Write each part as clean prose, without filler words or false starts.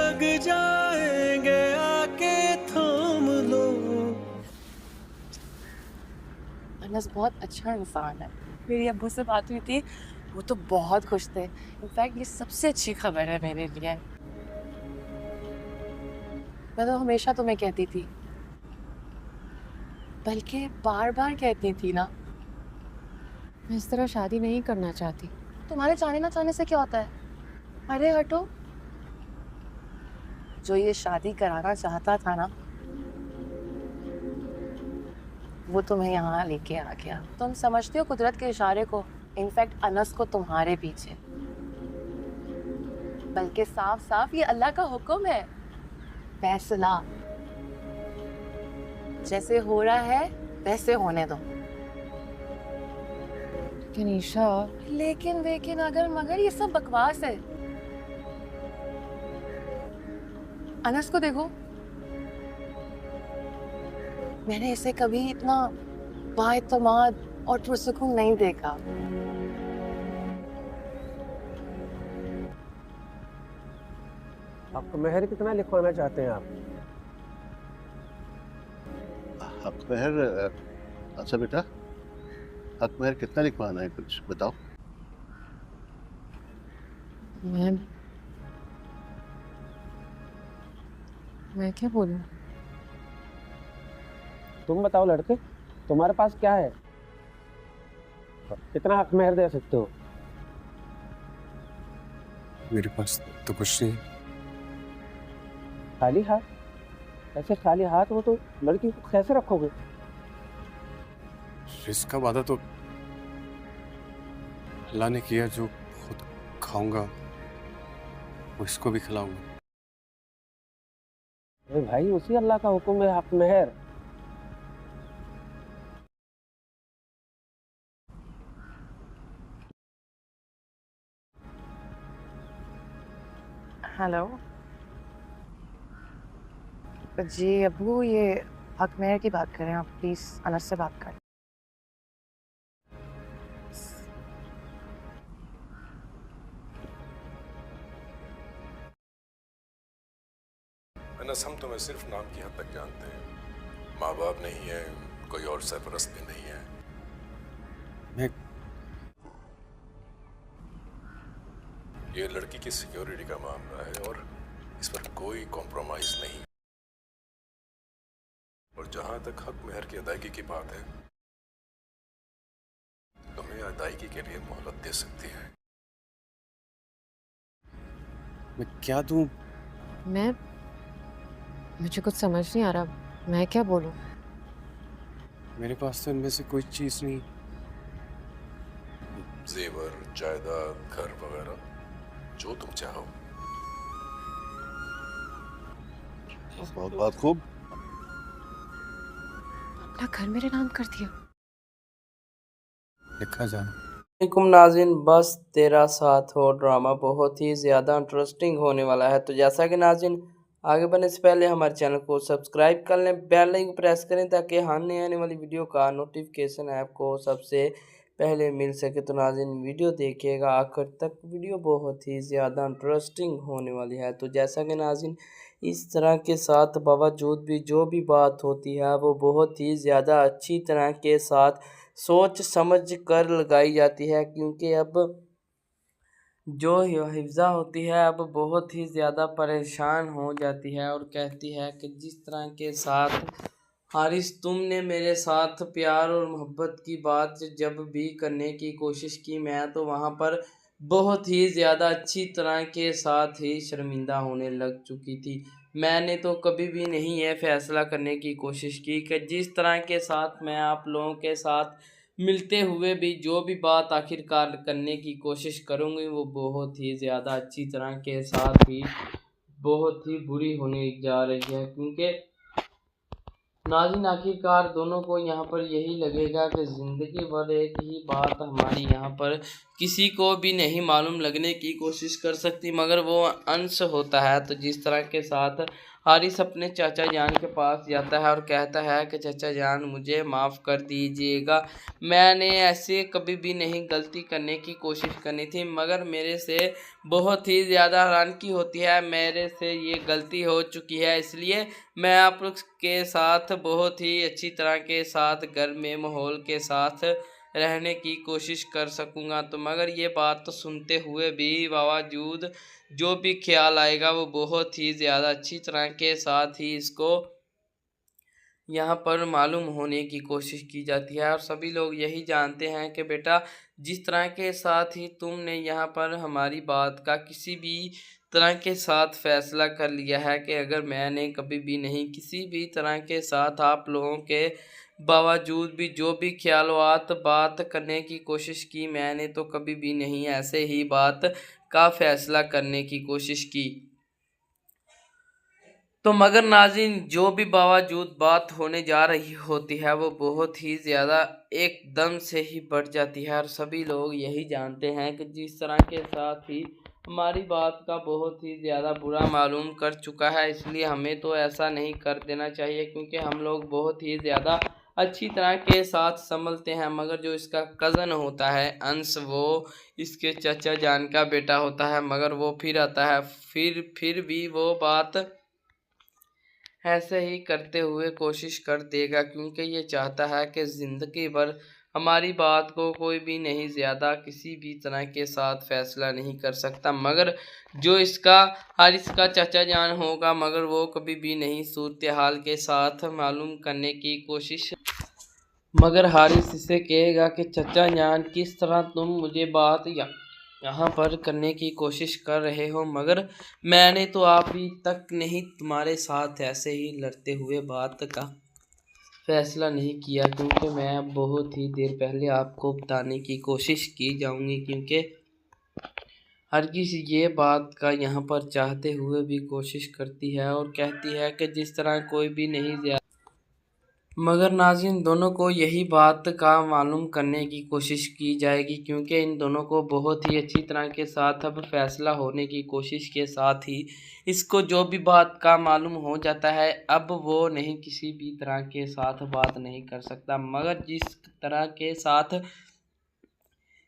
लग जाएंगे आके थाम लो। अनस बहुत अच्छा इंसान है। मेरी अब्बू से बात हुई थी, वो तो बहुत खुश थे। इनफैक्ट ये सबसे अच्छी खबर है मेरे लिए। मैं तो हमेशा तुम्हें कहती थी, बल्कि बार बार कहती थी ना, मैं इस तरह शादी नहीं करना चाहती। तुम्हारे चाहने ना चाहने से क्या होता है? अरे हटो। जो ये शादी कराना चाहता था ना, वो तुम्हें यहाँ लेके आ गया। तुम समझते हो कुदरत के इशारे को? इनफैक्ट अनस को तुम्हारे पीछे, बल्कि साफ साफ ये अल्लाह का हुक्म है। फैसला जैसे हो रहा है वैसे होने दो। लेकिन ईशा, लेकिन अगर मगर ये सब बकवास है। अनस को देखो, मैंने इसे कभी इतना बाएतमाद और पुरसुकून नहीं देखा। आपको मेहर कितना लिखवाना चाहते हैं आप? हक महर। अच्छा बेटा, हक महर कितना लिखवाना है, कुछ बताओ। मैं क्या बोलूं? तुम बताओ लड़के, तुम्हारे पास क्या है? कितना हक मेहर दे सकते हो? मेरे पास तो कुछ नहीं। खाली हाथ? ऐसे खाली हाथ हो तो लड़की को कैसे रखोगे? रिस्क का वादा तो अल्लाह ने किया, जो खुद खाऊंगा वो इसको भी खिलाऊंगा। अरे भाई, उसी अल्लाह का हुक्म है हक मेहर। हेलो जी अबू, ये हक मेहर की बात करें आप, प्लीज अनस से बात करें। अनस, हम तुम्हें सिर्फ नाम की हद तक जानते हैं। माँ बाप नहीं है, कोई और सरपरस्त भी नहीं है। मैं ये लड़की की सिक्योरिटी का मामला है और इस पर कोई कॉम्प्रोमाइज नहीं। और जहां तक हक मेहर की अदायगी की बात है, तुम्हें अदायगी के लिए मोहलत दे सकती है। क्या दूं? मुझे कुछ समझ नहीं आ रहा, मैं क्या बोलूं? मेरे पास तो इनमें से कोई चीज नहीं। जेवर, जायदाद, घर वगैरह, जो तुम चाहो। बहुत खूब। अपना घर मेरे नाम कर दिया। लिखा जाना। वालेकुम नाज़रीन, बस तेरा साथ हो ड्रामा बहुत ही ज़्यादा इंटरेस्टिंग होने वाला है। तो जैसा कि नाज़रीन, आगे बढ़ने से पहले हमारे चैनल को सब्सक्राइब कर लें, बेल आइकन प्रेस करें ताकि आने आने वाली वीडियो का नोटिफिकेशन आपको सबसे पहले मिल सके। तो नाज़रीन, वीडियो देखिएगा आखिर तक, वीडियो बहुत ही ज़्यादा इंटरेस्टिंग होने वाली है। तो जैसा कि नाज़रीन, इस तरह के साथ बावजूद भी जो भी बात होती है वो बहुत ही ज़्यादा अच्छी तरह के साथ सोच समझ कर लगाई जाती है, क्योंकि अब जो हिफ्ज़ा होती है अब बहुत ही ज़्यादा परेशान हो जाती है और कहती है कि जिस तरह के साथ हारिस, तुमने मेरे साथ प्यार और मोहब्बत की बात जब भी करने की कोशिश की, मैं तो वहाँ पर बहुत ही ज़्यादा अच्छी तरह के साथ ही शर्मिंदा होने लग चुकी थी। मैंने तो कभी भी नहीं ये फ़ैसला करने की कोशिश की कि जिस तरह के साथ मैं आप लोगों के साथ मिलते हुए भी जो भी बात आखिरकार करने की कोशिश करूँगी वो बहुत ही ज़्यादा अच्छी तरह के साथ ही बहुत ही बुरी होने जा रही है। क्योंकि नाज़रीन, आखिरकार दोनों को यहाँ पर यही लगेगा कि ज़िंदगी भर एक ही बात हमारी यहाँ पर किसी को भी नहीं मालूम लगने की कोशिश कर सकती, मगर वो अंश होता है। तो जिस तरह के साथ हारिस अपने चाचा जान के पास जाता है और कहता है कि चाचा जान मुझे माफ़ कर दीजिएगा, मैंने ऐसे कभी भी नहीं गलती करने की कोशिश करनी थी, मगर मेरे से बहुत ही ज़्यादा हैरानगी होती है, मेरे से ये गलती हो चुकी है, इसलिए मैं आपके साथ बहुत ही अच्छी तरह के साथ घर में माहौल के साथ रहने की कोशिश कर सकूँगा। तो मगर ये बात तो सुनते हुए भी बावजूद जो भी ख्याल आएगा वो बहुत ही ज़्यादा अच्छी तरह के साथ ही इसको यहाँ पर मालूम होने की कोशिश की जाती है। और सभी लोग यही जानते हैं कि बेटा जिस तरह के साथ ही तुमने यहाँ पर हमारी बात का किसी भी तरह के साथ फैसला कर लिया है कि अगर मैंने कभी भी नहीं किसी भी तरह के साथ आप लोगों के बावजूद भी जो भी ख्यालात बात करने की कोशिश की, मैंने तो कभी भी नहीं ऐसे ही बात का फैसला करने की कोशिश की। तो मगर नाज़रीन जो भी बावजूद बात होने जा रही होती है वो बहुत ही ज़्यादा एकदम से ही बढ़ जाती है। और सभी लोग यही जानते हैं कि जिस तरह के साथ ही हमारी बात का बहुत ही ज़्यादा बुरा मालूम कर चुका है, इसलिए हमें तो ऐसा नहीं कर देना चाहिए, क्योंकि हम लोग बहुत ही ज़्यादा अच्छी तरह के साथ संभलते हैं। मगर जो इसका कज़न होता है अंश, वो इसके चाचा जान का बेटा होता है, मगर वो फिर आता है, फिर भी वो बात ऐसे ही करते हुए कोशिश कर देगा, क्योंकि ये चाहता है कि ज़िंदगी भर हमारी बात को कोई भी नहीं ज़्यादा किसी भी तरह के साथ फैसला नहीं कर सकता। मगर जो इसका हारिस का चाचा जान होगा, मगर वो कभी भी नहीं सूरत हाल के साथ मालूम करने की कोशिश, मगर हारिस इसे कहेगा कि चाचा जान किस तरह तुम मुझे बात यहाँ पर करने की कोशिश कर रहे हो, मगर मैंने तो अभी तक नहीं तुम्हारे साथ ऐसे ही लड़ते हुए बात का फैसला नहीं किया, क्योंकि मैं अब बहुत ही देर पहले आपको बताने की कोशिश की जाऊंगी, क्योंकि हर किसी ये बात का यहाँ पर चाहते हुए भी कोशिश करती है और कहती है कि जिस तरह कोई भी नहीं, मगर नाज़रीन दोनों को यही बात का मालूम करने की कोशिश की जाएगी, क्योंकि इन दोनों को बहुत ही अच्छी तरह के साथ अब फैसला होने की कोशिश के साथ ही इसको जो भी बात का मालूम हो जाता है, अब वो नहीं किसी भी तरह के साथ बात नहीं कर सकता। मगर जिस तरह के साथ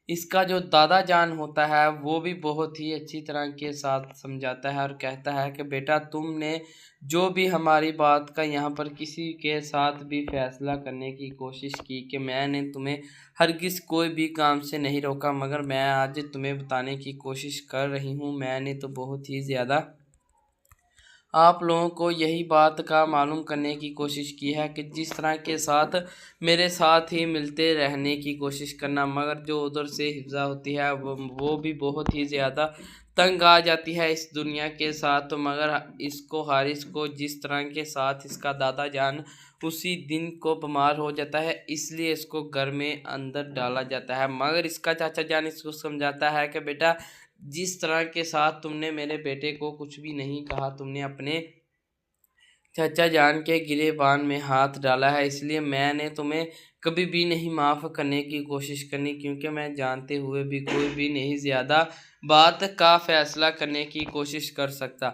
इसका जो दादा जान होता है वो भी बहुत ही अच्छी तरह के साथ समझाता है और कहता है कि बेटा तुमने जो भी हमारी बात का यहाँ पर किसी के साथ भी फैसला करने की कोशिश की कि मैंने तुम्हें हरगिज़ कोई भी काम से नहीं रोका, मगर मैं आज तुम्हें बताने की कोशिश कर रही हूँ, मैंने तो बहुत ही ज़्यादा आप लोगों को यही बात का मालूम करने की कोशिश की है कि जिस तरह के साथ मेरे साथ ही मिलते रहने की कोशिश करना, मगर जो उधर से हिफ्ज़ा होती है वो भी बहुत ही ज़्यादा तंग आ जाती है इस दुनिया के साथ। तो मगर इसको हारिस को जिस तरह के साथ इसका दादा जान उसी दिन को बीमार हो जाता है, इसलिए इसको घर में अंदर डाला जाता है। मगर इसका चाचा जान इसको समझाता है कि बेटा जिस तरह के साथ तुमने मेरे बेटे को कुछ भी नहीं कहा, तुमने अपने चाचा जान के गिरेबान में हाथ डाला है, इसलिए मैंने तुम्हें कभी भी नहीं माफ़ करने की कोशिश करनी, क्योंकि मैं जानते हुए भी कोई भी नहीं ज़्यादा बात का फ़ैसला करने की कोशिश कर सकता।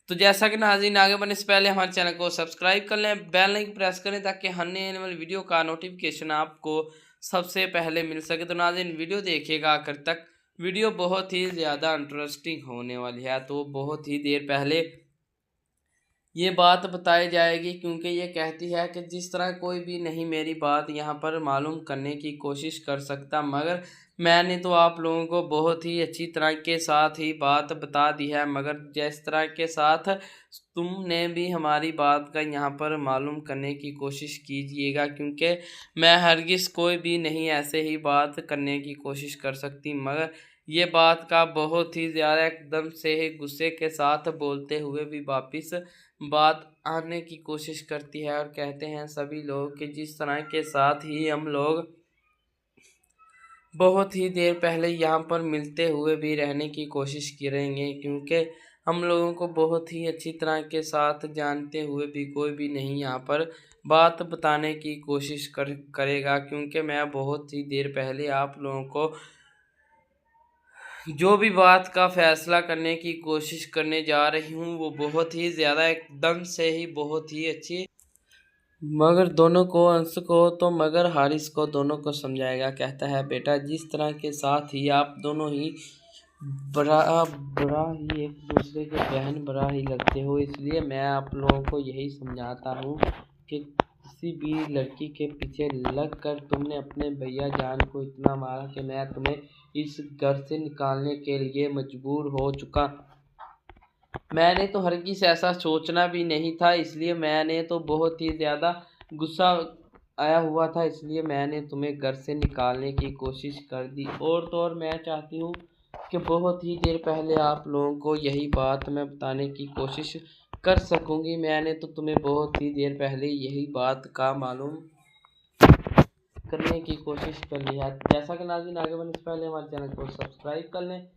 तो जैसा कि नाज़रीन आगे बढ़ने से पहले हमारे चैनल को सब्सक्राइब कर लें, बेल आइकन प्रेस करें ताकि आने वाली वीडियो का नोटिफिकेशन आपको सबसे पहले मिल सके। तो नाज़रीन वीडियो देखिएगा आखिर तक, वीडियो बहुत ही ज़्यादा इंटरेस्टिंग होने वाली है। तो बहुत ही देर पहले ये बात बताई जाएगी, क्योंकि ये कहती है कि जिस तरह कोई भी नहीं मेरी बात यहाँ पर मालूम करने की कोशिश कर सकता, मगर मैंने तो आप लोगों को बहुत ही अच्छी तरह के साथ ही बात बता दी है, मगर जिस तरह के साथ तुमने भी हमारी बात का यहाँ पर मालूम करने की कोशिश कीजिएगा, क्योंकि मैं हरगिज़ कोई भी नहीं ऐसे ही बात करने की कोशिश कर सकती। मगर ये बात का बहुत ही ज़्यादा एकदम से ही गुस्से के साथ बोलते हुए भी वापस बात आने की कोशिश करती है और कहते हैं सभी लोग कि जिस तरह के साथ ही हम लोग बहुत ही देर पहले यहाँ पर मिलते हुए भी रहने की कोशिश करेंगे, क्योंकि हम लोगों को बहुत ही अच्छी तरह के साथ जानते हुए भी कोई भी नहीं यहाँ पर बात बताने की कोशिश करेगा, क्योंकि मैं बहुत ही देर पहले आप लोगों को जो भी बात का फैसला करने की कोशिश करने जा रही हूँ वो बहुत ही ज़्यादा एकदम से ही बहुत ही अच्छी, मगर दोनों को, अंश को तो मगर हारिस को दोनों को समझाएगा। कहता है बेटा जिस तरह के साथ ही आप दोनों ही बड़ा बड़ा ही एक दूसरे के बहन बड़ा ही लगते हो, इसलिए मैं आप लोगों को यही समझाता हूँ कि किसी भी लड़की के पीछे लग कर तुमने अपने भैया जान को इतना मारा कि मैं तुम्हें इस घर से निकालने के लिए मजबूर हो चुका। मैंने तो हरगिज़ ऐसा सोचना भी नहीं था, इसलिए मैंने तो बहुत ही ज़्यादा गुस्सा आया हुआ था, इसलिए मैंने तुम्हें घर से निकालने की कोशिश कर दी। और तो और मैं चाहती हूँ कि बहुत ही देर पहले आप लोगों को यही बात मैं बताने की कोशिश कर सकूँगी। मैंने तो तुम्हें बहुत ही देर पहले यही बात का मालूम करने की कोशिश कर ली है। जैसा कि नाज़रीन आगे बढ़ने से पहले हमारे चैनल को सब्सक्राइब कर लें,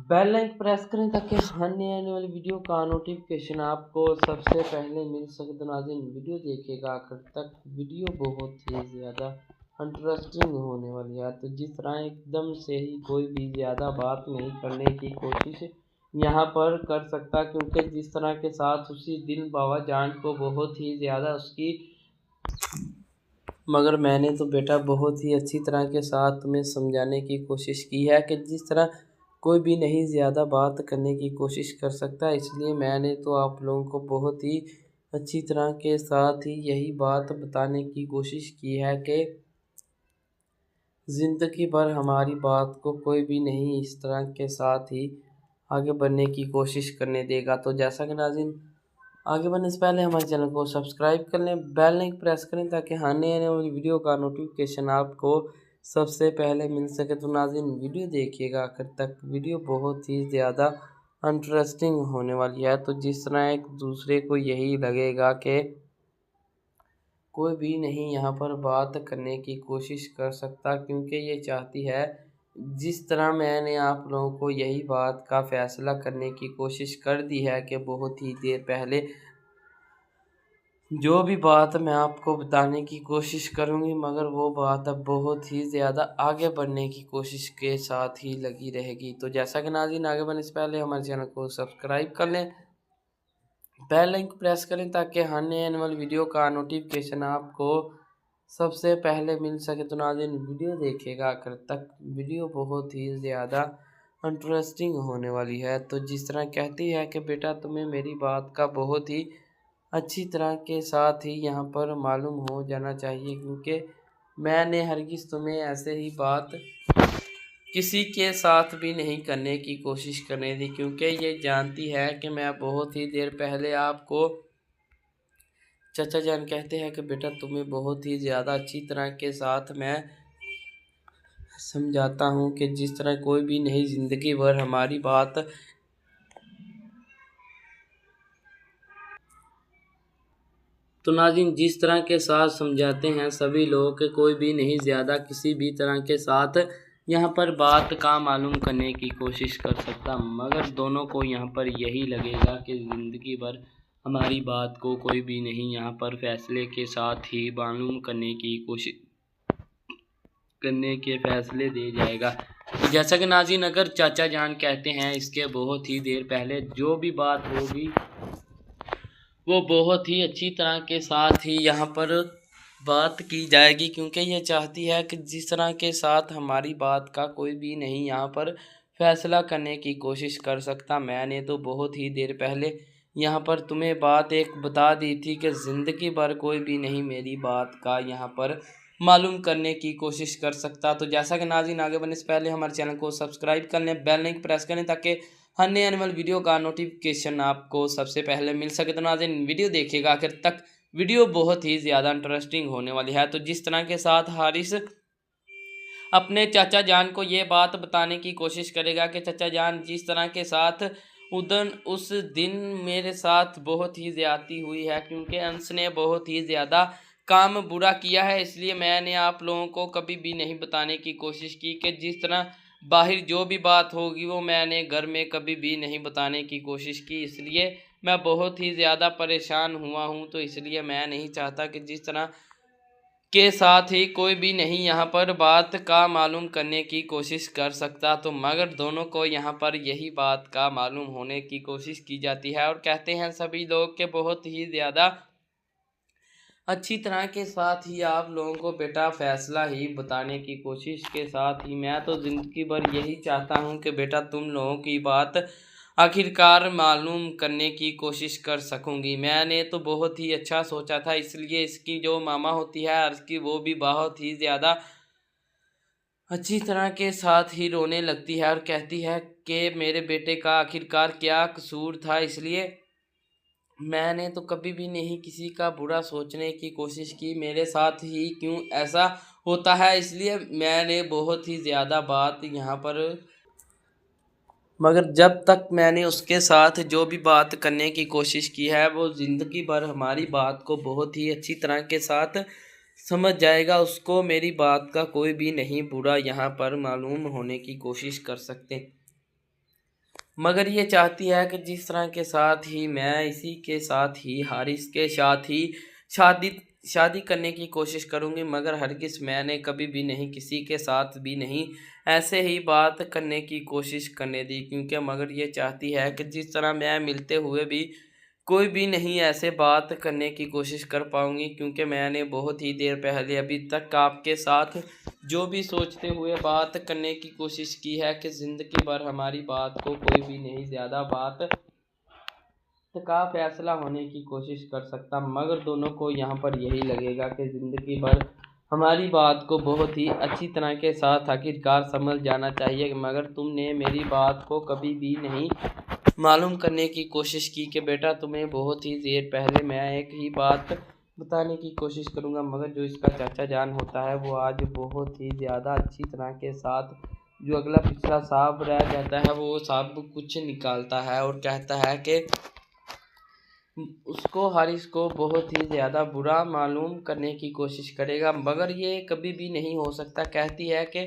बेल आइकन प्रेस करें ताकि आने वाली वीडियो का नोटिफिकेशन आपको सबसे पहले मिल सके। तो नाज़रीन वीडियो देखिएगा आखिर तक, वीडियो बहुत ही ज़्यादा इंटरेस्टिंग होने वाली है। तो जिस तरह एकदम से ही कोई भी ज़्यादा बात नहीं करने की कोशिश यहाँ पर कर सकता, क्योंकि जिस तरह के साथ उसी दिन बाबा जान को बहुत ही ज़्यादा उसकी, मगर मैंने तो बेटा बहुत ही अच्छी तरह के साथ तुम्हें समझाने की कोशिश की है कि जिस तरह कोई भी नहीं ज़्यादा बात करने की कोशिश कर सकता, इसलिए मैंने तो आप लोगों को बहुत ही अच्छी तरह के साथ ही यही बात बताने की कोशिश की है कि ज़िंदगी भर हमारी बात को कोई भी नहीं इस तरह के साथ ही आगे बढ़ने की कोशिश करने देगा। तो जैसा कि नाज़रीन आगे बढ़ने से पहले हमारे चैनल को सब्सक्राइब कर लें, बेल आइकन प्रेस करें ताकि आने वाली वीडियो का नोटिफिकेशन आपको सबसे पहले मिल सके। तो नाज़रीन वीडियो देखिएगा आखिर तक, वीडियो बहुत ही ज़्यादा इंटरेस्टिंग होने वाली है। तो जिस तरह एक दूसरे को यही लगेगा कि कोई भी नहीं यहाँ पर बात करने की कोशिश कर सकता, क्योंकि ये चाहती है, जिस तरह मैंने आप लोगों को यही बात का फ़ैसला करने की कोशिश कर दी है कि बहुत ही देर पहले जो भी बात मैं आपको बताने की कोशिश करूँगी, मगर वो बात अब बहुत ही ज़्यादा आगे बढ़ने की कोशिश के साथ ही लगी रहेगी। तो जैसा कि नाज़रीन आगे बढ़ने से पहले हमारे चैनल को सब्सक्राइब कर लें, बेल आइकन प्रेस करें ताकि आने वाली वीडियो का नोटिफिकेशन आपको सबसे पहले मिल सके। तो नाज़रीन वीडियो देखिएगा आखिर तक, वीडियो बहुत ही ज़्यादा इंटरेस्टिंग होने वाली है। तो जिस तरह कहती है कि बेटा तुम्हें मेरी बात का बहुत ही अच्छी तरह के साथ ही यहाँ पर मालूम हो जाना चाहिए, क्योंकि मैंने हरगिज़ तुम्हें ऐसे ही बात किसी के साथ भी नहीं करने की कोशिश करने दी, क्योंकि ये जानती है कि मैं बहुत ही देर पहले आपको, चाचा जान कहते हैं कि बेटा तुम्हें बहुत ही ज़्यादा अच्छी तरह के साथ मैं समझाता हूँ कि जिस तरह कोई भी नहीं ज़िंदगी भर हमारी बात तो नाज़रीन जिस तरह के साथ समझाते हैं सभी लोग कि कोई भी नहीं ज़्यादा किसी भी तरह के साथ यहाँ पर बात का मालूम करने की कोशिश कर सकता, मगर दोनों को यहाँ पर यही लगेगा कि ज़िंदगी भर हमारी बात को कोई भी नहीं यहाँ पर फैसले के साथ ही मालूम करने की कोशिश करने के फैसले दे जाएगा। जैसा कि नाज़रीन अगर चाचा जान कहते हैं इसके बहुत ही देर पहले जो भी बात होगी वो बहुत ही अच्छी तरह के साथ ही यहाँ पर बात की जाएगी, क्योंकि ये चाहती है कि जिस तरह के साथ हमारी बात का कोई भी नहीं यहाँ पर फैसला करने की कोशिश कर सकता। मैंने तो बहुत ही देर पहले यहाँ पर तुम्हें बात एक बता दी थी कि ज़िंदगी भर कोई भी नहीं मेरी बात का यहाँ पर मालूम करने की कोशिश कर सकता। तो जैसा कि नाज़रीन आगे बढ़ने से पहले हमारे चैनल को सब्सक्राइब कर लें, बेल आइकन प्रेस करें ताकि आने वाली वीडियो का नोटिफिकेशन आपको सबसे पहले मिल सके। तो नाज़रीन वीडियो देखिएगा आखिर तक, वीडियो बहुत ही ज़्यादा इंटरेस्टिंग होने वाली है। तो जिस तरह के साथ हारिस अपने चाचा जान को ये बात बताने की कोशिश करेगा कि चाचा जान जिस तरह के साथ उस दिन मेरे साथ बहुत ही ज़्यादती हुई है, क्योंकि अंश ने बहुत ही ज़्यादा काम बुरा किया है, इसलिए मैंने आप लोगों को कभी भी नहीं बताने की कोशिश की कि जिस तरह बाहर जो भी बात होगी वो मैंने घर में कभी भी नहीं बताने की कोशिश की, इसलिए मैं बहुत ही ज़्यादा परेशान हुआ हूँ। तो इसलिए मैं नहीं चाहता कि जिस तरह के साथ ही कोई भी नहीं यहाँ पर बात का मालूम करने की कोशिश कर सकता। तो मगर दोनों को यहाँ पर यही बात का मालूम होने की कोशिश की जाती है और कहते हैं सभी लोग के बहुत ही ज़्यादा अच्छी तरह के साथ ही आप लोगों को बेटा फैसला ही बताने की कोशिश के साथ ही मैं तो ज़िंदगी भर यही चाहता हूँ कि बेटा तुम लोगों की बात आखिरकार मालूम करने की कोशिश कर सकूंगी। मैंने तो बहुत ही अच्छा सोचा था, इसलिए इसकी जो मामा होती है अर्श की वो भी बहुत ही ज़्यादा अच्छी तरह के साथ ही रोने लगती है और कहती है कि मेरे बेटे का आखिरकार क्या कसूर था, इसलिए मैंने तो कभी भी नहीं किसी का बुरा सोचने की कोशिश की, मेरे साथ ही क्यों ऐसा होता है, इसलिए मैंने बहुत ही ज़्यादा बात यहाँ पर मगर जब तक मैंने उसके साथ जो भी बात करने की कोशिश की है वो ज़िंदगी भर हमारी बात को बहुत ही अच्छी तरह के साथ समझ जाएगा। उसको मेरी बात का कोई भी नहीं बुरा यहाँ पर मालूम होने की कोशिश कर सकते। मगर ये चाहती है कि जिस तरह के साथ ही मैं इसी के साथ ही हारिस के साथ ही शादी करने की कोशिश करूंगी, मगर हरगिज़ मैंने कभी भी नहीं किसी के साथ भी नहीं ऐसे ही बात करने की कोशिश करने दी, क्योंकि मगर ये चाहती है कि जिस तरह मैं मिलते हुए भी कोई भी नहीं ऐसे बात करने की कोशिश कर पाऊंगी, क्योंकि मैंने बहुत ही देर पहले अभी तक आपके साथ जो भी सोचते हुए बात करने की कोशिश की है कि ज़िंदगी भर हमारी बात को कोई भी नहीं ज़्यादा बात का फैसला होने की कोशिश कर सकता, मगर दोनों को यहाँ पर यही लगेगा कि ज़िंदगी भर हमारी बात को बहुत ही अच्छी तरह के साथ आखिरकार समझ जाना चाहिए। मगर तुमने मेरी बात को कभी भी नहीं मालूम करने की कोशिश की कि बेटा तुम्हें बहुत ही देर पहले मैं एक ही बात बताने की कोशिश करूँगा, मगर जो इसका चाचा जान होता है वो आज बहुत ही ज़्यादा अच्छी तरह के साथ जो अगला पिछला साफ रह जाता है वो सब कुछ निकालता है और कहता है कि उसको हारिस को बहुत ही ज़्यादा बुरा मालूम करने की कोशिश करेगा, मगर ये कभी भी नहीं हो सकता। कहती है कि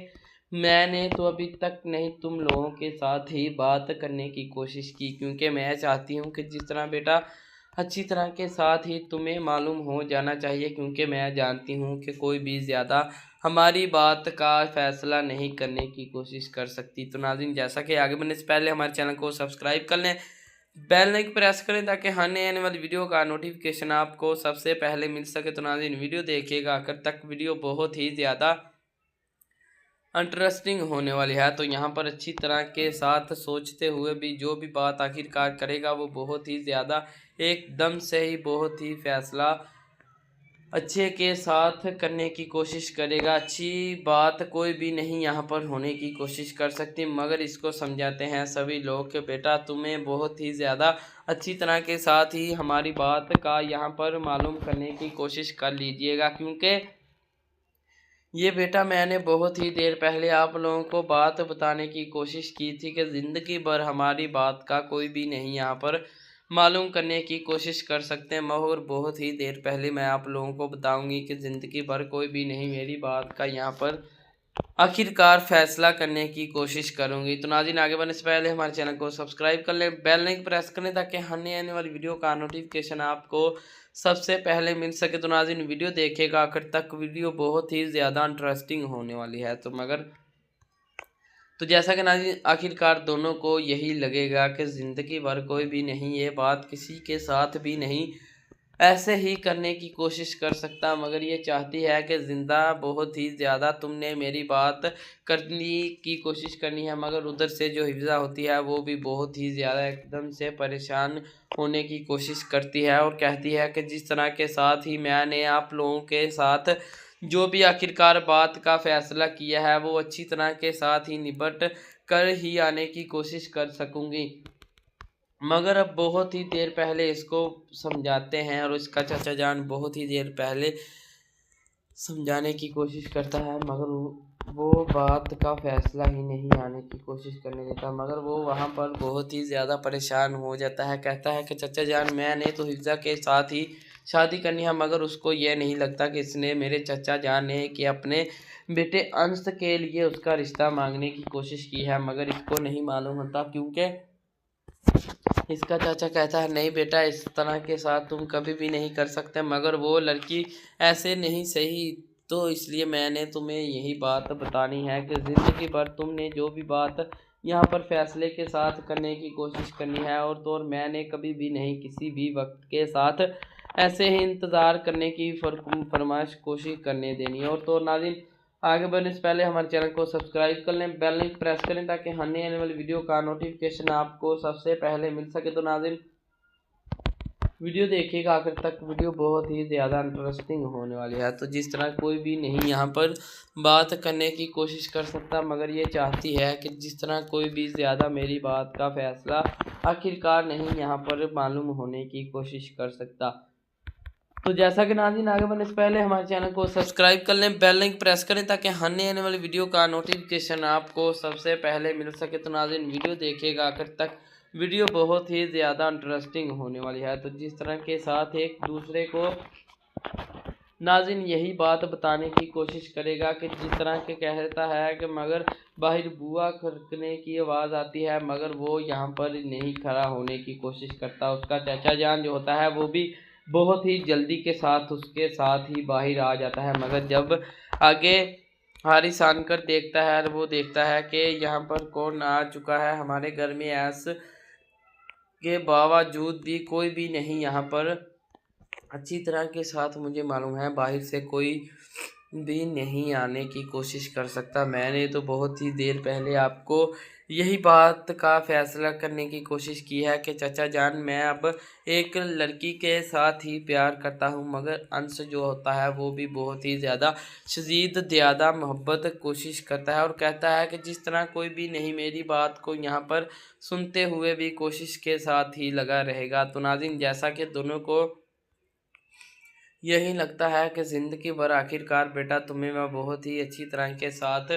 मैंने तो अभी तक नहीं तुम लोगों के साथ ही बात करने की कोशिश की, क्योंकि मैं चाहती हूँ कि जिस तरह बेटा अच्छी तरह के साथ ही तुम्हें मालूम हो जाना चाहिए, क्योंकि मैं जानती हूँ कि कोई भी ज़्यादा हमारी बात का फ़ैसला नहीं करने की कोशिश कर सकती। तो नाज़रीन, जैसा कि आगे बढ़ने से पहले हमारे चैनल को सब्सक्राइब कर लें, बेल आइकन प्रेस करें ताकि आने वाली वीडियो का नोटिफिकेशन आपको सबसे पहले मिल सके। तो नाज़रीन, वीडियो देखिएगा आखिर तक, वीडियो बहुत ही ज़्यादा इंटरेस्टिंग होने वाली है। तो यहाँ पर अच्छी तरह के साथ सोचते हुए भी जो भी बात आखिरकार करेगा वो बहुत ही ज़्यादा एकदम से ही बहुत ही फैसला अच्छे के साथ करने की कोशिश करेगा। अच्छी बात कोई भी नहीं यहाँ पर होने की कोशिश कर सकती, मगर इसको समझाते हैं सभी लोग कि बेटा तुम्हें बहुत ही ज़्यादा अच्छी तरह के साथ ही हमारी बात का यहाँ पर मालूम करने की कोशिश कर लीजिएगा, क्योंकि ये बेटा मैंने बहुत ही देर पहले आप लोगों को बात बताने की कोशिश की थी कि ज़िंदगी भर हमारी बात का कोई भी नहीं यहाँ पर मालूम करने की कोशिश कर सकते हैं, मगर बहुत ही देर पहले मैं आप लोगों को बताऊंगी कि ज़िंदगी भर कोई भी नहीं मेरी बात का यहाँ पर आखिरकार फैसला करने की कोशिश करूंगी। तो नाज़रीन, आगे बढ़ने से पहले हमारे चैनल को सब्सक्राइब कर लें, बेल आइकन प्रेस करें ताकि आने वाली वीडियो का नोटिफिकेशन आपको सबसे पहले मिल सके। तो नाज़रीन, वीडियो देखिएगा आखिर तक, वीडियो बहुत ही ज़्यादा इंटरेस्टिंग होने वाली है। तो जैसा कि नाज़रीन, आखिरकार दोनों को यही लगेगा कि ज़िंदगी भर कोई भी नहीं ये बात किसी के साथ भी नहीं ऐसे ही करने की कोशिश कर सकता, मगर ये चाहती है कि ज़िंदा बहुत ही ज़्यादा तुमने मेरी बात करने की कोशिश करनी है, मगर उधर से जो हिफ्ज़ा होती है वो भी बहुत ही ज़्यादा एकदम से परेशान होने की कोशिश करती है और कहती है कि जिस तरह के साथ ही मैंने आप लोगों के साथ जो भी आखिरकार बात का फ़ैसला किया है वो अच्छी तरह के साथ ही निपट कर ही आने की कोशिश कर सकूँगी, मगर अब बहुत ही देर पहले इसको समझाते हैं और इसका चाचा जान बहुत ही देर पहले समझाने की कोशिश करता है, मगर वो बात का फ़ैसला ही नहीं आने की कोशिश करने देता, मगर वो वहाँ पर बहुत ही ज़्यादा परेशान हो जाता है। कहता है कि चाचा जान मैंने तो हिफ्ज़ा के साथ ही शादी करनी है, मगर उसको ये नहीं लगता कि इसने मेरे चाचा जान ने कि अपने बेटे अंश के लिए उसका रिश्ता मांगने की कोशिश की है, मगर इसको नहीं मालूम होता, क्योंकि इसका चाचा कहता है नहीं बेटा इस तरह के साथ तुम कभी भी नहीं कर सकते, मगर वो लड़की ऐसे नहीं सही तो इसलिए मैंने तुम्हें यही बात बतानी है कि ज़िंदगी भर तुमने जो भी बात यहाँ पर फैसले के साथ करने की कोशिश करनी है, और मैंने कभी भी नहीं किसी भी वक्त के साथ ऐसे ही इंतज़ार करने की फरमाइश कोशिश करने देनी है। और तो नाज़रीन, आगे बढ़ने से पहले हमारे चैनल को सब्सक्राइब कर लें, बेल आइकन प्रेस करें ताकि आने वाली वीडियो का नोटिफिकेशन आपको सबसे पहले मिल सके। तो नाज़रीन, वीडियो देखिएगा आखिर तक, वीडियो बहुत ही ज़्यादा इंटरेस्टिंग होने वाली है। तो जिस तरह कोई भी नहीं यहाँ पर बात करने की कोशिश कर सकता, मगर ये चाहती है कि जिस तरह कोई भी ज़्यादा मेरी बात का फैसला आखिरकार नहीं यहाँ पर मालूम होने की कोशिश कर सकता। तो जैसा कि नाज़रीन, आगे बढ़ने से पहले हमारे चैनल को सब्सक्राइब कर लें, बेल आइकन प्रेस करें ताकि आने वाली वीडियो का नोटिफिकेशन आपको सबसे पहले मिल सके। तो नाज़रीन, वीडियो देखिएगा आखिर तक, वीडियो बहुत ही ज़्यादा इंटरेस्टिंग होने वाली है। तो जिस तरह के साथ एक दूसरे को नाज़रीन यही बात बताने की कोशिश करेगा कि जिस तरह के कहता है कि मगर बाहर बुआ खड़कने की आवाज़ आती है, मगर वो यहाँ पर नहीं खड़ा होने की कोशिश करता। उसका चाचा जान जो होता है वो भी बहुत ही जल्दी के साथ उसके साथ ही बाहर आ जाता है, मगर जब आगे हारिस आनकर देखता है और वो देखता है कि यहाँ पर कौन आ चुका है हमारे घर में, ऐस के बावजूद भी कोई भी नहीं यहाँ पर अच्छी तरह के साथ मुझे मालूम है बाहर से कोई भी नहीं आने की कोशिश कर सकता। मैंने तो बहुत ही देर पहले आपको यही बात का फैसला करने की कोशिश की है कि चाचा जान, मैं अब एक लड़की के साथ ही प्यार करता हूँ, मगर अंश जो होता है वो भी बहुत ही ज़्यादा शदीद ज़्यादा मोहब्बत कोशिश करता है और कहता है कि जिस तरह कोई भी नहीं मेरी बात को यहाँ पर सुनते हुए भी कोशिश के साथ ही लगा रहेगा। तो नाज़रीन, जैसा कि दोनों को यही लगता है कि ज़िंदगी भर आखिरकार बेटा तुम्हें मैं बहुत ही अच्छी तरह के साथ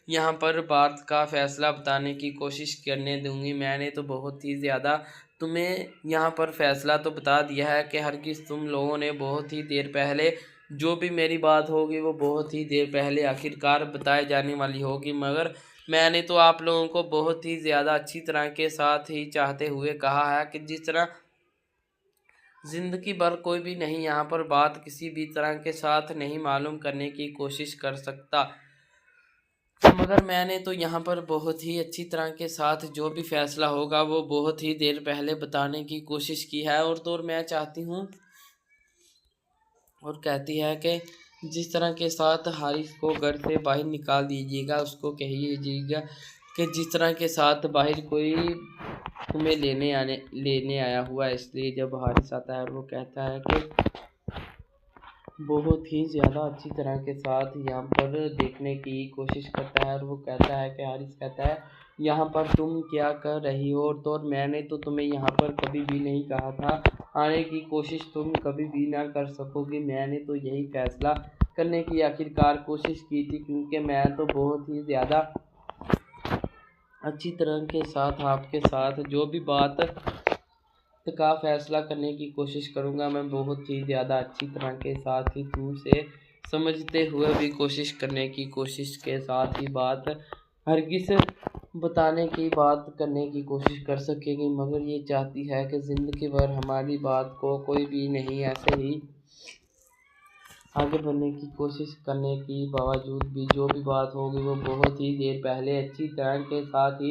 यहाँ पर बात का फ़ैसला बताने की कोशिश करने दूंगी। मैंने तो बहुत ही ज़्यादा तुम्हें यहाँ पर फ़ैसला तो बता दिया है कि हरगिज़ तुम लोगों ने बहुत ही देर पहले जो भी मेरी बात होगी वो बहुत ही देर पहले आखिरकार बताए जाने वाली होगी, मगर मैंने तो आप लोगों को बहुत ही ज़्यादा अच्छी तरह के साथ ही चाहते हुए कहा है कि जिस तरह ज़िंदगी भर कोई भी नहीं यहाँ पर बात किसी भी तरह के साथ नहीं मालूम करने की कोशिश कर सकता, मगर मैंने तो यहाँ पर बहुत ही अच्छी तरह के साथ जो भी फैसला होगा वो बहुत ही देर पहले बताने की कोशिश की है। और तो मैं चाहती हूँ और कहती है कि जिस तरह के साथ हारिस को घर से बाहर निकाल दीजिएगा, उसको कहिएगा कि जिस तरह के साथ बाहर कोई तुम्हें लेने आया हुआ है। इसलिए जब हारिस आता है और वो कहता है कि बहुत ही ज़्यादा अच्छी तरह के साथ यहाँ पर देखने की कोशिश करता है और वो कहता है कि हारिस कहता है यहाँ पर तुम क्या कर रही हो, तो मैंने तो तुम्हें यहाँ पर कभी भी नहीं कहा था आने की कोशिश तुम कभी भी ना कर सकोगी। मैंने तो यही फैसला करने की आखिरकार कोशिश की थी, क्योंकि मैं तो बहुत ही ज़्यादा अच्छी तरह के साथ आपके साथ जो भी बात का फैसला करने की कोशिश करूँगा, मैं बहुत ही ज़्यादा अच्छी तरह के साथ ही तुमसे समझते हुए भी कोशिश करने की कोशिश के साथ ही बात हरगिज़ बताने की बात करने की कोशिश कर सकेगी, मगर ये चाहती है कि ज़िंदगी भर हमारी बात को कोई भी नहीं ऐसे ही आगे बढ़ने की कोशिश करने की बावजूद भी जो भी बात होगी वो बहुत ही देर पहले अच्छी तरह के साथ ही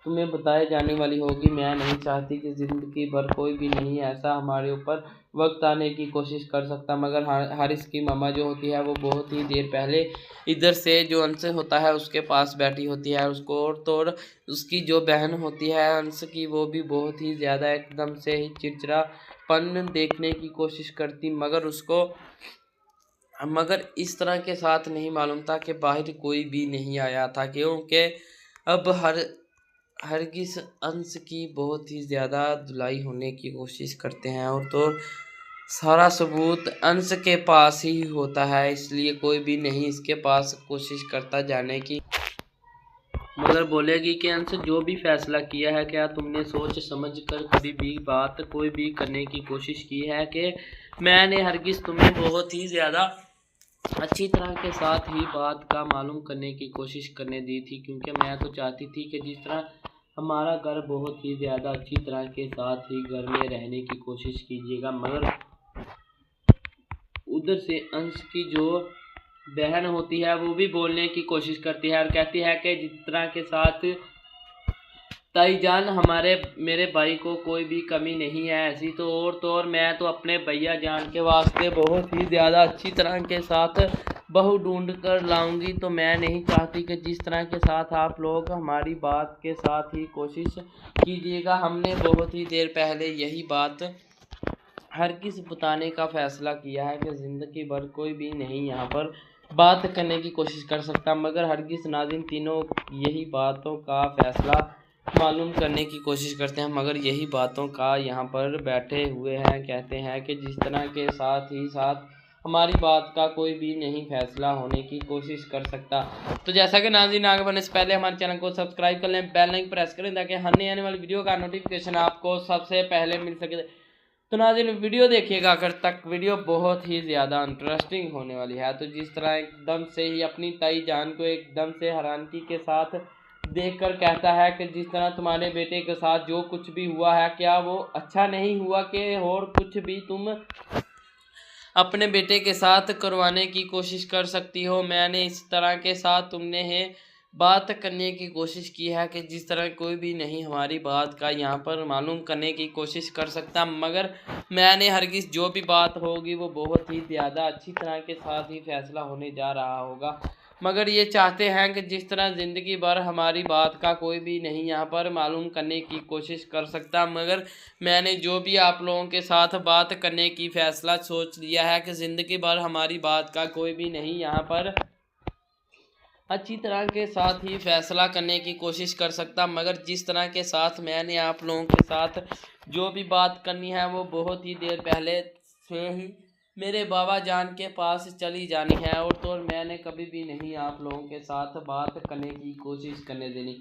तुम्हें बताए जाने वाली होगी। मैं नहीं चाहती कि ज़िंदगी भर कोई भी नहीं ऐसा हमारे ऊपर वक्त आने की कोशिश कर सकता, मगर हारिस की मामा जो होती है वो बहुत ही देर पहले इधर से जो अंश होता है उसके पास बैठी होती है उसको, और तो उसकी जो बहन होती है अंश की वो भी बहुत ही ज़्यादा एकदम से ही चिड़चिड़ापन देखने की कोशिश करती, मगर इस तरह के साथ नहीं मालूम था कि बाहर कोई भी नहीं आया था, क्योंकि अब हरगिज़ अंश की बहुत ही ज़्यादा धुलाई होने की कोशिश करते हैं, और तो सारा सबूत अंश के पास ही होता है, इसलिए कोई भी नहीं इसके पास कोशिश करता जाने की, मगर बोलेगी कि अंश जो भी फैसला किया है क्या तुमने सोच समझ कर कभी भी बात कोई भी करने की कोशिश की है कि मैंने हरगिज़ तुम्हें बहुत ही ज़्यादा अच्छी तरह के साथ ही बात का मालूम करने की कोशिश करने दी थी, क्योंकि मैं तो चाहती थी कि जिस तरह हमारा घर बहुत ही ज़्यादा अच्छी तरह के साथ ही घर में रहने की कोशिश कीजिएगा, मगर उधर से अंश की जो बहन होती है वो भी बोलने की कोशिश करती है और कहती है कि जिस तरह के साथ ताई जान मेरे भाई को कोई भी कमी नहीं है ऐसी तो और मैं तो अपने भैया जान के वास्ते बहुत ही ज़्यादा अच्छी तरह के साथ बहू ढूंढ कर लाऊंगी। तो मैं नहीं चाहती कि जिस तरह के साथ आप लोग हमारी बात के साथ ही कोशिश कीजिएगा। हमने बहुत ही देर पहले यही बात हर किसी बताने का फ़ैसला किया है कि ज़िंदगी भर कोई भी नहीं यहाँ पर बात करने की कोशिश कर सकता, मगर हरगिज़ नाज़रीन तीनों यही बातों का फ़ैसला मालूम करने की कोशिश करते हैं, मगर यही बातों का यहाँ पर बैठे हुए हैं। कहते हैं कि जिस तरह के साथ ही साथ हमारी बात का कोई भी नहीं फैसला होने की कोशिश कर सकता। तो जैसा कि नाज़रीन आगे बढ़ने से पहले हमारे चैनल को सब्सक्राइब कर लें, बेल आइकन प्रेस करें ताकि हर आने वाली वीडियो का नोटिफिकेशन आपको सबसे पहले मिल सके। तो नाज़रीन वीडियो देखिएगा आखिर तक, वीडियो बहुत ही ज़्यादा इंटरेस्टिंग होने वाली है। तो जिस तरह एकदम से ही अपनी ताई जान को एकदम से हैरानगी के साथ देखकर कहता है कि जिस तरह तुम्हारे बेटे के साथ जो कुछ भी हुआ है क्या वो अच्छा नहीं हुआ कि और कुछ भी तुम अपने बेटे के साथ करवाने की कोशिश कर सकती हो। मैंने इस तरह के साथ तुमने बात करने की कोशिश की है कि जिस तरह कोई भी नहीं हमारी बात का यहाँ पर मालूम करने की कोशिश कर सकता, मगर मैंने हरगिज़ जो भी बात होगी वो बहुत ही ज़्यादा अच्छी तरह के साथ ही फैसला होने जा रहा होगा। मगर ये चाहते हैं कि जिस तरह ज़िंदगी भर हमारी बात का कोई भी नहीं यहाँ पर मालूम करने की कोशिश कर सकता, मगर मैंने जो भी आप लोगों के साथ बात करने की फ़ैसला सोच लिया है कि ज़िंदगी भर हमारी बात का कोई भी नहीं यहाँ पर अच्छी तरह के साथ ही फैसला करने की कोशिश कर सकता, मगर जिस तरह के साथ मैंने आप लोगों के साथ जो भी बात करनी है वो बहुत ही देर पहले से ही मेरे बाबा जान के पास चली जानी है और तो मैंने कभी भी नहीं आप लोगों के साथ बात करने की कोशिश करने देनी।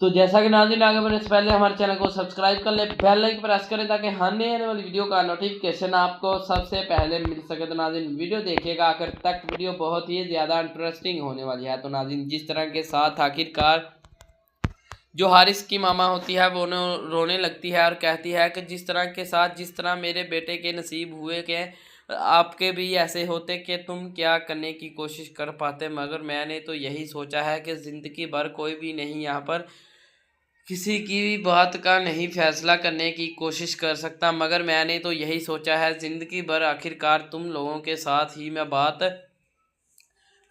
तो जैसा कि नाज़रीन आगे बढ़ने से पहले हमारे चैनल को सब्सक्राइब कर ले, बेल आइकन प्रेस करें ताकि आने वाली वीडियो का नोटिफिकेशन आपको सबसे पहले मिल सके। तो नाज़रीन वीडियो देखिएगा आखिर तक, वीडियो बहुत ही ज़्यादा इंटरेस्टिंग होने वाली है। तो नाज़रीन जिस तरह के साथ आखिरकार जो हारिस की मामा होती है वो रोने लगती है और कहती है कि जिस तरह के साथ जिस तरह मेरे बेटे के नसीब हुए कि आपके भी ऐसे होते कि तुम क्या करने की कोशिश कर पाते, मगर मैंने तो यही सोचा है कि ज़िंदगी भर कोई भी नहीं यहाँ पर किसी की भी बात का नहीं फैसला करने की कोशिश कर सकता, मगर मैंने तो यही सोचा है ज़िंदगी भर आखिरकार तुम लोगों के साथ ही मैं बात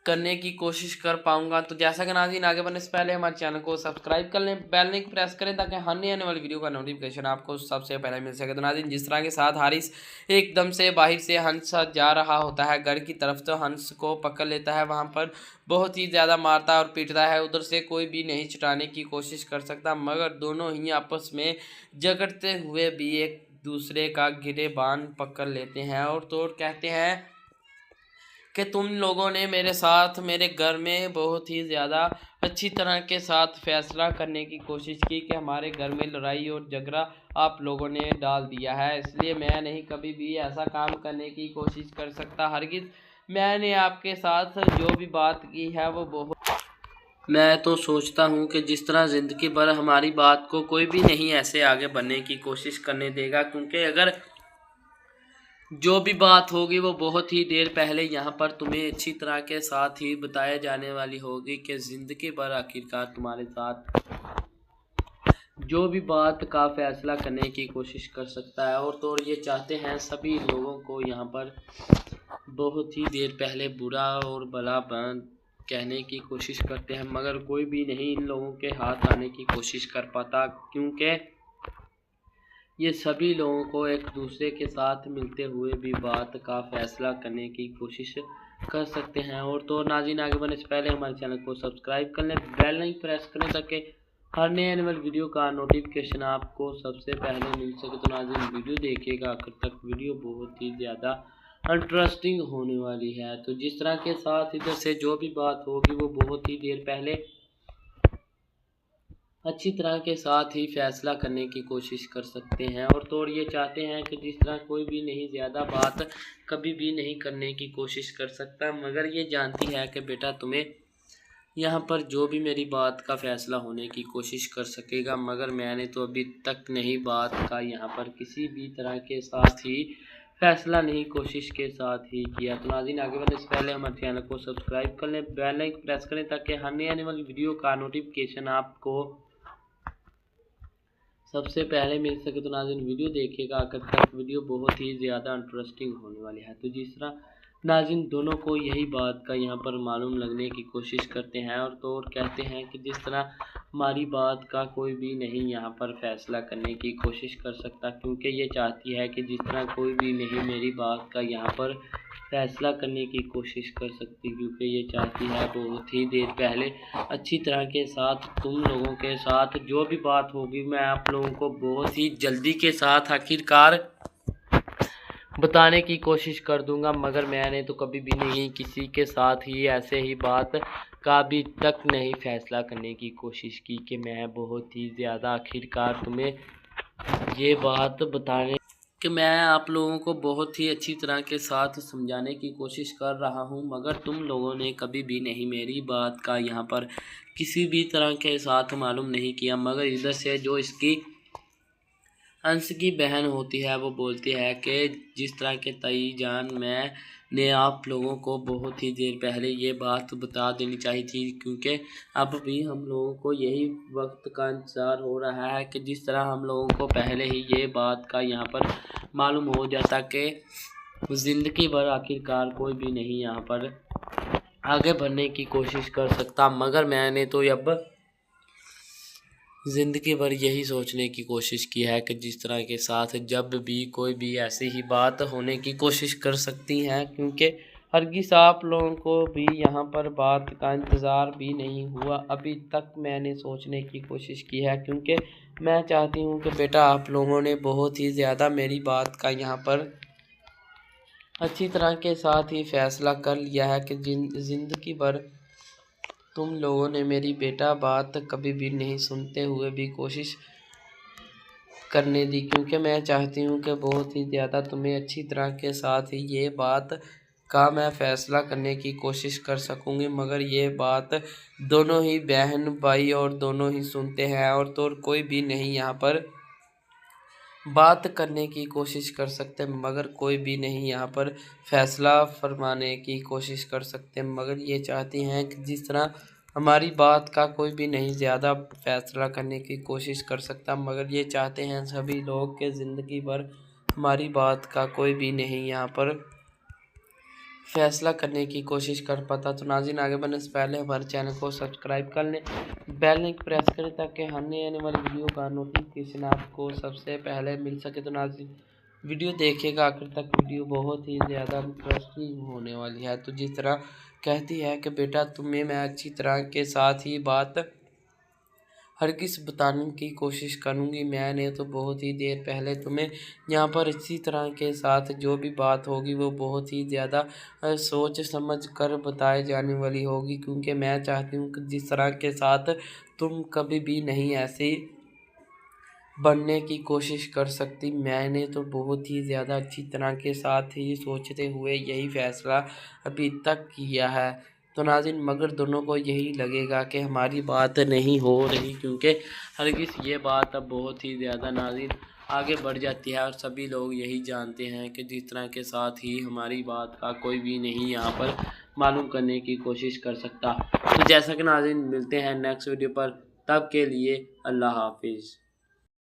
करने की कोशिश कर पाऊंगा। तो जैसा कि नाज़रीन आगे बढ़ने से पहले हमारे चैनल को सब्सक्राइब कर लें, बेल आइकन प्रेस करें ताकि आने वाली वीडियो का नोटिफिकेशन आपको सबसे पहले मिल सके। तो नाज़रीन जिस तरह के साथ हारिस एकदम से बाहर से हंस जा रहा होता है घर की तरफ, तो हंस को पकड़ लेता है, वहाँ पर बहुत ही ज़्यादा मारता और पीटता है। उधर से कोई भी नहीं छुटाने की कोशिश कर सकता, मगर दोनों ही आपस में झगड़ते हुए भी एक दूसरे का गिरेबान पकड़ लेते हैं और तो कहते हैं कि तुम लोगों ने मेरे साथ मेरे घर में बहुत ही ज़्यादा अच्छी तरह के साथ फैसला करने की कोशिश की कि हमारे घर में लड़ाई और झगड़ा आप लोगों ने डाल दिया है, इसलिए मैं नहीं कभी भी ऐसा काम करने की कोशिश कर सकता। हरगिज़ मैंने आपके साथ जो भी बात की है वो बहुत मैं तो सोचता हूँ कि जिस तरह ज़िंदगी भर हमारी बात को कोई भी नहीं ऐसे आगे बढ़ने की कोशिश करने देगा, क्योंकि अगर जो भी बात होगी वो बहुत ही देर पहले यहाँ पर तुम्हें अच्छी तरह के साथ ही बताया जाने वाली होगी कि ज़िंदगी भर आखिरकार तुम्हारे साथ जो भी बात का फैसला करने की कोशिश कर सकता है। और तो ये चाहते हैं सभी लोगों को यहाँ पर बहुत ही देर पहले बुरा और भला कहने की कोशिश करते हैं, मगर कोई भी नहीं इन लोगों के हाथ आने की कोशिश कर पाता, क्योंकि ये सभी लोगों को एक दूसरे के साथ मिलते हुए भी बात का फैसला करने की कोशिश कर सकते हैं। और तो नाज़रीन आगे बढ़ने से पहले हमारे चैनल को सब्सक्राइब कर लें, बेल आइकन प्रेस करें ताकि हर नए आने वाली वीडियो का नोटिफिकेशन आपको सबसे पहले मिल सके। तो नाज़रीन वीडियो देखिएगा आखिर तक, वीडियो बहुत ही ज़्यादा इंटरेस्टिंग होने वाली है। तो जिस तरह के साथ इधर से जो भी बात होगी वो बहुत ही देर पहले अच्छी तरह के साथ ही फैसला करने की कोशिश कर सकते हैं। और तो ये चाहते हैं कि जिस तरह कोई भी नहीं ज़्यादा बात कभी भी नहीं करने की कोशिश कर सकता, मगर ये जानती है कि बेटा तुम्हें यहाँ पर जो भी मेरी बात का फ़ैसला होने की कोशिश कर सकेगा, मगर मैंने तो अभी तक नहीं बात का यहाँ पर किसी भी तरह के साथ ही फ़ैसला नहीं कोशिश के साथ ही किया। तो नाज़रीन, आगे बढ़ने से पहले हमारे चैनल को सब्सक्राइब कर लें, बेल आइकन प्रेस करें ताकि हर आने वाली वीडियो का नोटिफिकेशन आपको सबसे पहले मिल सके। तो नाज़रीन, वीडियो देखिएगा आखिर तक, वीडियो बहुत ही ज़्यादा इंटरेस्टिंग होने वाली है। तो जिस तरह नाज़रीन दोनों को यही बात का यहाँ पर मालूम लगने की कोशिश करते हैं और कहते हैं कि जिस तरह हमारी बात का कोई भी नहीं यहाँ पर फ़ैसला करने की कोशिश कर सकता, क्योंकि ये चाहती है कि जिस तरह कोई भी नहीं मेरी बात का यहाँ पर फ़ैसला करने की कोशिश कर सकती, क्योंकि ये चाहती है बहुत ही देर पहले अच्छी तरह के साथ तुम लोगों के साथ जो भी बात होगी मैं आप लोगों को बहुत ही जल्दी के साथ आखिरकार बताने की कोशिश कर दूंगा। मगर मैंने तो कभी भी नहीं किसी के साथ ही ऐसे ही बात का भी तक नहीं फ़ैसला करने की कोशिश की कि मैं बहुत ही ज़्यादा आखिरकार तुम्हें ये बात बताने कि मैं आप लोगों को बहुत ही अच्छी तरह के साथ समझाने की कोशिश कर रहा हूं, मगर तुम लोगों ने कभी भी नहीं मेरी बात का यहाँ पर किसी भी तरह के साथ मालूम नहीं किया। मगर इधर से जो इसकी अंश की बहन होती है वो बोलती है कि जिस तरह के ताई जान मैंने आप लोगों को बहुत ही देर पहले ये बात बता देनी चाहिए थी, क्योंकि अब भी हम लोगों को यही वक्त का इंतज़ार हो रहा है कि जिस तरह हम लोगों को पहले ही ये बात का यहाँ पर मालूम हो जाता कि ज़िंदगी भर आखिरकार कोई भी नहीं यहाँ पर आगे बढ़ने की कोशिश कर सकता। मगर मैंने तो अब ज़िंदगी भर यही सोचने की कोशिश की है कि जिस तरह के साथ जब भी कोई भी ऐसी ही बात होने की कोशिश कर सकती हैं, क्योंकि हरगिज़ आप लोगों को भी यहाँ पर बात का इंतज़ार भी नहीं हुआ अभी तक। मैंने सोचने की कोशिश की है, क्योंकि मैं चाहती हूँ कि बेटा आप लोगों ने बहुत ही ज़्यादा मेरी बात का यहाँ पर अच्छी तरह के साथ ही फ़ैसला कर लिया है कि ज़िंदगी भर तुम लोगों ने मेरी बेटा बात कभी भी नहीं सुनते हुए भी कोशिश करने दी, क्योंकि मैं चाहती हूँ कि बहुत ही ज़्यादा तुम्हें अच्छी तरह के साथ ही ये बात का मैं फ़ैसला करने की कोशिश कर सकूँगी। मगर ये बात दोनों ही बहन भाई और दोनों ही सुनते हैं और तो कोई भी नहीं यहाँ पर बात करने की कोशिश कर सकते, मगर कोई भी नहीं यहाँ पर फ़ैसला फरमाने की कोशिश कर सकते। मगर ये चाहती हैं कि जिस तरह हमारी बात का कोई भी नहीं ज़्यादा फ़ैसला करने की कोशिश कर सकता, मगर ये चाहते हैं सभी लोग के ज़िंदगी भर हमारी बात का कोई भी नहीं यहाँ पर फ़ैसला करने की कोशिश कर पाता। तो नाज़रीन, आगे बढ़ने से पहले हमारे चैनल को सब्सक्राइब कर लें, बेल लिंक प्रेस करें ताकि आने वाली वीडियो का नोटिफिकेशन आपको सबसे पहले मिल सके। तो नाज़रीन, वीडियो देखिएगा आखिर तक, वीडियो बहुत ही ज़्यादा इंटरेस्टिंग होने वाली है। तो जिस तरह कहती है कि बेटा तुम्हें मैं अच्छी तरह के साथ ही बात हरगिज़ बताने की कोशिश करूँगी। मैंने तो बहुत ही देर पहले तुम्हें यहाँ पर इसी तरह के साथ जो भी बात होगी वो बहुत ही ज़्यादा सोच समझ कर बताए जाने वाली होगी, क्योंकि मैं चाहती हूँ कि जिस तरह के साथ तुम कभी भी नहीं ऐसे बनने की कोशिश कर सकती। मैंने तो बहुत ही ज़्यादा अच्छी तरह के साथ ही सोचते हुए यही फ़ैसला अभी तक किया है। तो नाज़रीन, मगर दोनों को यही लगेगा कि हमारी बात नहीं हो रही, क्योंकि हरगिज़ ये बात अब बहुत ही ज़्यादा नाज़रीन आगे बढ़ जाती है और सभी लोग यही जानते हैं कि जिस तरह के साथ ही हमारी बात का कोई भी नहीं यहाँ पर मालूम करने की कोशिश कर सकता। तो जैसा कि नाज़रीन मिलते हैं नेक्स्ट वीडियो पर, तब के लिए अल्लाह हाफिज़।